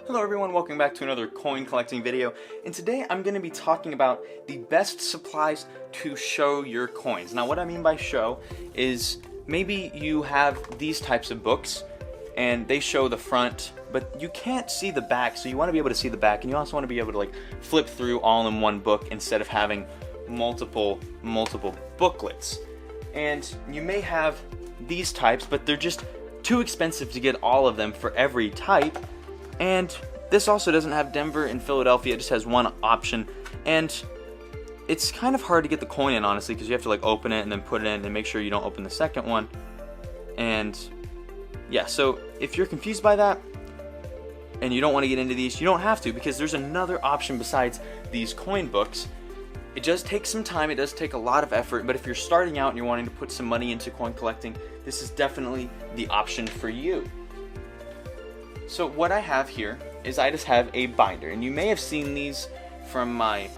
Hello everyone, welcome back to another coin collecting video, and today I'm going to be talking about the best supplies to show your coins. Now what I mean by show is maybe you have these types of books and they show the front, but you can't see the back, so you want to be able to see the back, and you also want to be able to like flip through all in one book instead of having multiple booklets. And you may have these types, but they're just too expensive to get all of them for every type. And this also doesn't have Denver and Philadelphia, it just has one option, and it's kind of hard to get the coin in, honestly, because you have to like open it and then put it in and make sure you don't open the second one. And yeah, so if you're confused by that and you don't want to get into these, you don't have to, because there's another option besides these coin books. It does take some time, it does take a lot of effort, but if you're starting out and you're wanting to put some money into coin collecting, this is definitely the option for you. So what I have here is I just have a binder, and you may have seen these from my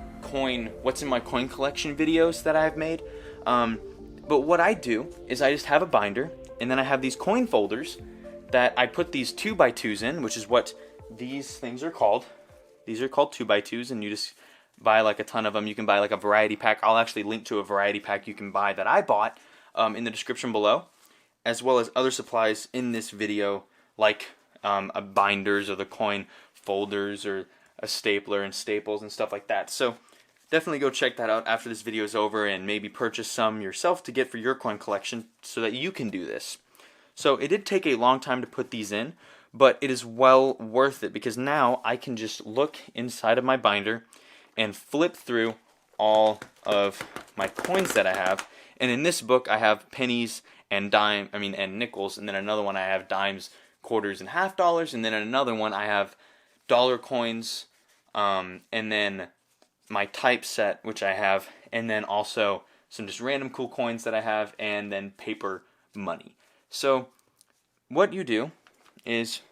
what's in my coin collection videos that I've made. But what I do is I just have a binder, and then I have these coin folders that I put these 2x2s in, which is what these things are called. These are called 2x2s, and you just buy like a ton of them. You can buy like a variety pack. I'll actually link to a variety pack you can buy that I bought in the description below, as well as other supplies in this video, like binders or the coin folders or a stapler and staples and stuff like that. So definitely go check that out after this video is over, and maybe purchase some yourself to get for your coin collection so that you can do this. So it did take a long time to put these in, but it is well worth it, because now I can just look inside of my binder and flip through all of my coins that I have. And in this book I have pennies and and nickels, and then another one I have dimes, quarters, and half dollars, and then in another one I have dollar coins, and then my typeset, which I have, and then also some just random cool coins that I have, and then paper money. So what you do is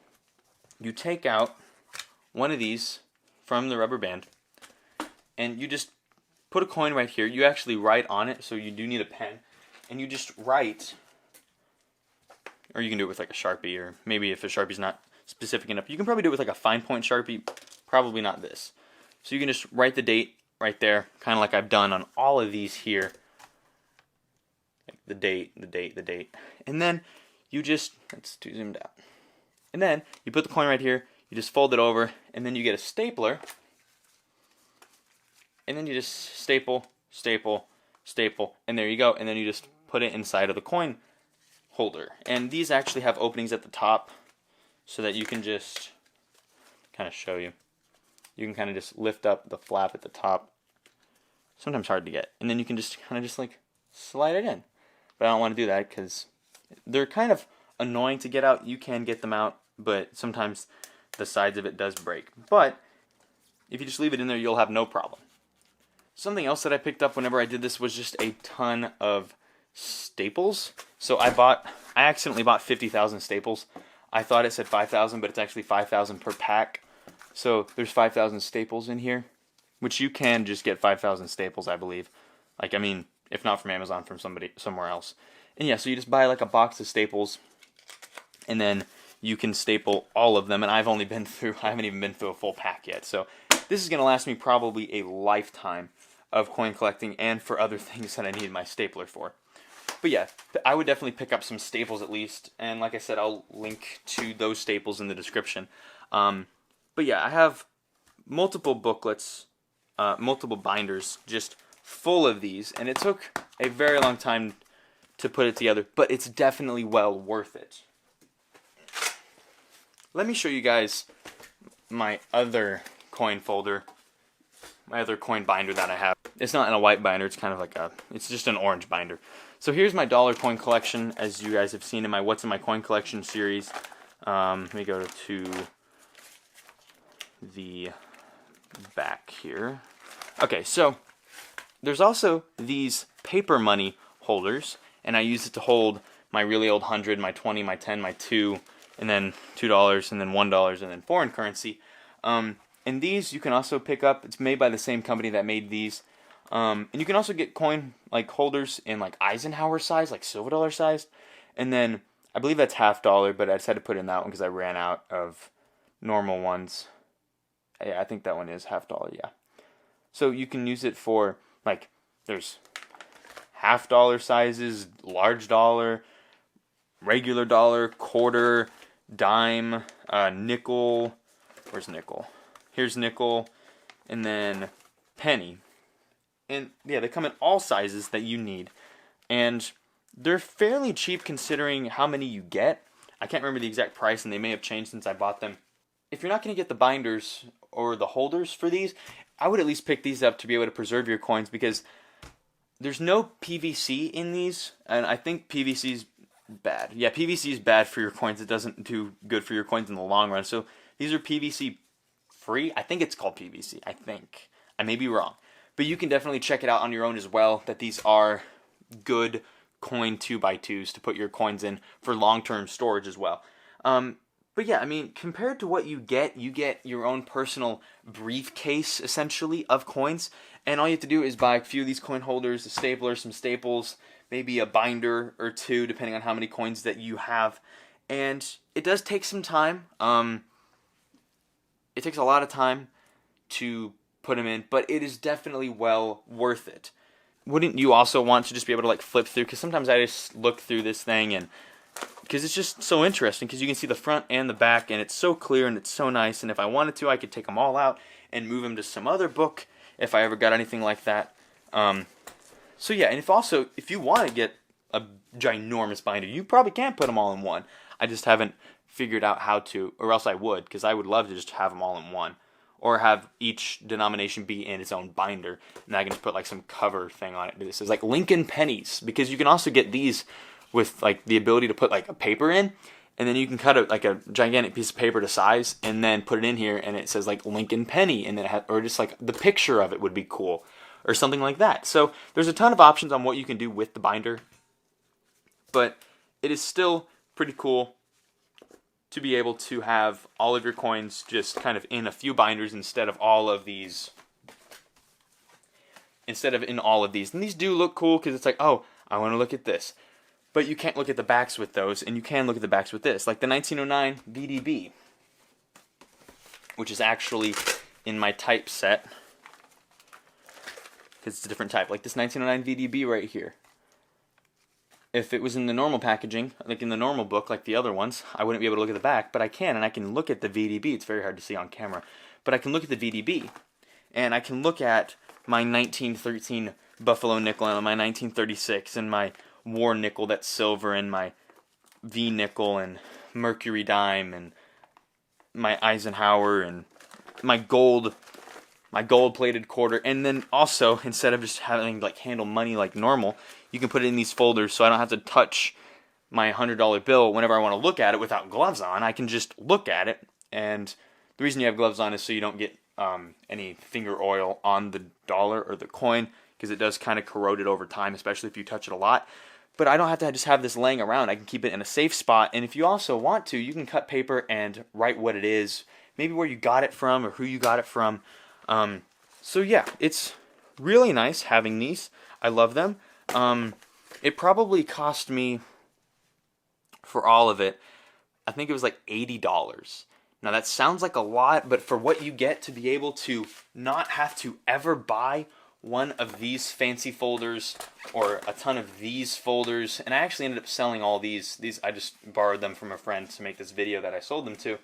you take out one of these from the rubber band, and you just put a coin right here. You actually write on it, so you do need a pen, and you just write. Or you can do it with like a Sharpie, or maybe if a Sharpie's not specific enough, you can probably do it with like a fine point Sharpie, probably not this. So you can just write the date right there, kind of like I've done on all of these here. Like the date. And then you just, let's do zoomed out. And then you put the coin right here, you just fold it over, and then you get a stapler. And then you just staple, and there you go. And then you just put it inside of the coin holder. And these actually have openings at the top so that you can just kind of show you. You can kind of just lift up the flap at the top. Sometimes hard to get. And then you can just kind of just like slide it in. But I don't want to do that because they're kind of annoying to get out. You can get them out, but sometimes the sides of it does break. But if you just leave it in there, you'll have no problem. Something else that I picked up whenever I did this was just a ton of staples. So I accidentally bought 50,000 staples. I thought it said 5,000, but it's actually 5,000 per pack. So there's 5,000 staples in here, which you can just get 5,000 staples, I believe. Like, I mean, if not from Amazon, from somewhere else. And yeah, so you just buy like a box of staples, and then you can staple all of them. And I haven't even been through a full pack yet. So this is going to last me probably a lifetime of coin collecting, and for other things that I need my stapler for. But yeah, I would definitely pick up some staples at least, and like I said, I'll link to those staples in the description. But yeah, I have multiple booklets, multiple binders, just full of these, and it took a very long time to put it together, but it's definitely well worth it. Let me show you guys my other coin folder, my other coin binder that I have. It's not in a white binder, it's kind of like it's just an orange binder. So here's my dollar coin collection, as you guys have seen in my What's in My Coin Collection series. Let me go to the back here. Okay, so there's also these paper money holders, and I use it to hold my really old 100, my 20, my 10, my 2, and then $2, and then $1, and then foreign currency. And these you can also pick up. It's made by the same company that made these. And you can also get coin like holders in like Eisenhower size, like silver dollar size. And then I believe that's $50, but I just had to put in that one because I ran out of normal ones. Yeah, I think that one is $half, yeah. So you can use it for, like, there's $half sizes, large dollar, regular dollar, quarter, dime, nickel. Where's nickel? Here's nickel, and then penny. And yeah, they come in all sizes that you need. And they're fairly cheap considering how many you get. I can't remember the exact price, and they may have changed since I bought them. If you're not going to get the binders or the holders for these, I would at least pick these up to be able to preserve your coins, because there's no PVC in these, and I think PVC's bad. Yeah, PVC is bad for your coins. It doesn't do good for your coins in the long run. So these are PVC free. I think it's called PVC. I think. I may be wrong. But you can definitely check it out on your own as well, that these are good coin 2x2s to put your coins in for long-term storage as well. But yeah, I mean, compared to what you get your own personal briefcase, essentially, of coins. And all you have to do is buy a few of these coin holders, a stapler, some staples, maybe a binder or two, depending on how many coins that you have. And it does take some time. It takes a lot of time to put them in, but it is definitely well worth it. Wouldn't you also want to just be able to like flip through? Because sometimes I just look through this thing, and because it's just so interesting, because you can see the front and the back, and it's so clear and it's so nice. And if I wanted to, I could take them all out and move them to some other book if I ever got anything like that. So yeah, and if you want to get a ginormous binder, you probably can put them all in one. I just haven't figured out how to, or else I would, because I would love to just have them all in one. Or have each denomination be in its own binder, and I can just put like some cover thing on it. This is like Lincoln pennies, because you can also get these with like the ability to put like a paper in, and then you can cut like a gigantic piece of paper to size, and then put it in here, and it says like Lincoln penny, and then or just like the picture of it would be cool, or something like that. So there's a ton of options on what you can do with the binder, but it is still pretty cool to be able to have all of your coins just kind of in a few binders instead of in all of these. And these do look cool, because it's like, oh, I want to look at this. But you can't look at the backs with those, and you can look at the backs with this. Like the 1909 VDB, which is actually in my type set, because it's a different type. Like this 1909 VDB right here. If it was in the normal packaging, like in the normal book, like the other ones, I wouldn't be able to look at the back, but I can, and I can look at the VDB. It's very hard to see on camera, but I can look at the VDB, and I can look at my 1913 Buffalo nickel, and my 1936, and my War nickel that's silver, and my V nickel, and Mercury dime, and my Eisenhower, and my gold-plated quarter. And then also, instead of just having like handle money like normal, you can put it in these folders, so I don't have to touch my $100 bill whenever I want to look at it without gloves on. I can just look at it, and the reason you have gloves on is so you don't get any finger oil on the dollar or the coin, because it does kind of corrode it over time, especially if you touch it a lot. But I don't have to just have this laying around. I can keep it in a safe spot, and if you also want to, you can cut paper and write what it is, maybe where you got it from or who you got it from. So yeah, it's really nice having these. I love them. It probably cost me, for all of it, I think it was like $80. Now that sounds like a lot, but for what you get to be able to not have to ever buy one of these fancy folders or a ton of these folders, and I actually ended up selling all these. I just borrowed them from a friend to make this video that I sold them to,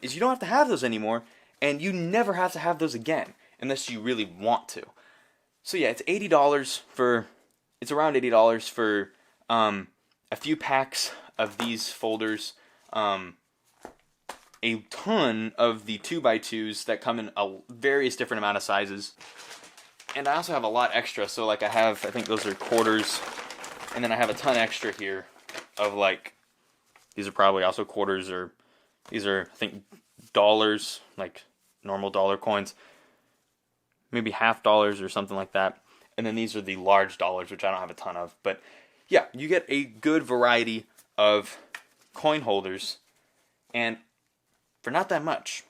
is you don't have to have those anymore, and you never have to have those again, unless you really want to. So yeah, it's around $80 for a few packs of these folders, a ton of the 2x2s that come in a various different amount of sizes, and I also have a lot extra. So like I think those are quarters, and then I have a ton extra here of like, these are probably also quarters, or these are I think dollars, like normal dollar coins, maybe $half or something like that. And then these are the large dollars, which I don't have a ton of. But yeah, you get a good variety of coin holders, and for not that much.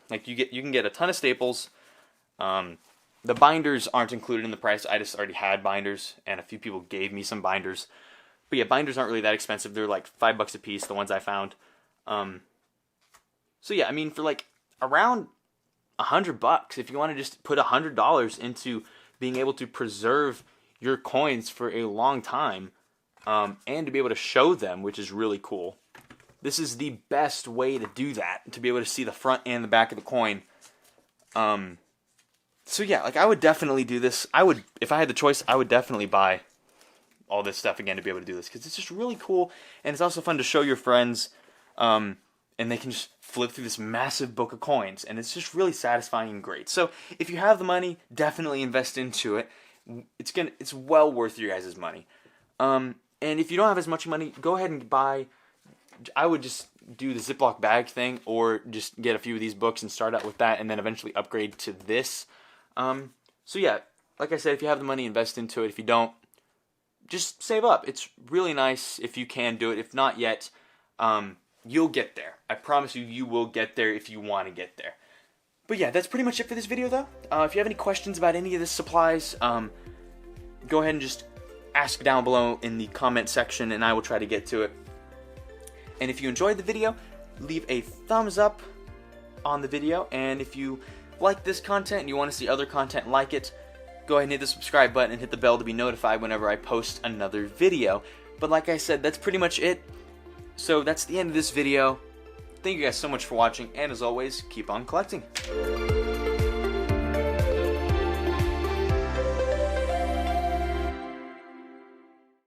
Like you can get a ton of staples. The binders aren't included in the price. I just already had binders, and a few people gave me some binders. But yeah, binders aren't really that expensive. They're like $5 a piece, the ones I found. So yeah, I mean, for like around $100, if you want to just put $100 into being able to preserve your coins for a long time, and to be able to show them, which is really cool. This is the best way to do that, to be able to see the front and the back of the coin. So yeah, like I would definitely do this. If I had the choice, I would definitely buy all this stuff again to be able to do this, because it's just really cool, and it's also fun to show your friends, and they can just flip through this massive book of coins, and it's just really satisfying and great. So if you have the money, definitely invest into it. It's well worth your guys' money. And if you don't have as much money, go ahead and buy. I would just do the Ziploc bag thing, or just get a few of these books and start out with that, and then eventually upgrade to this. So yeah, like I said, if you have the money, invest into it. If you don't, just save up. It's really nice if you can do it. If not yet, you'll get there. I promise you, you will get there if you want to get there. But yeah, that's pretty much it for this video, though. If you have any questions about any of this supplies, go ahead and just ask down below in the comment section, and I will try to get to it. And if you enjoyed the video, leave a thumbs up on the video. And if you like this content and you want to see other content like it, go ahead and hit the subscribe button and hit the bell to be notified whenever I post another video. But like I said, that's pretty much it. So that's the end of this video. Thank you guys so much for watching, and as always, keep on collecting.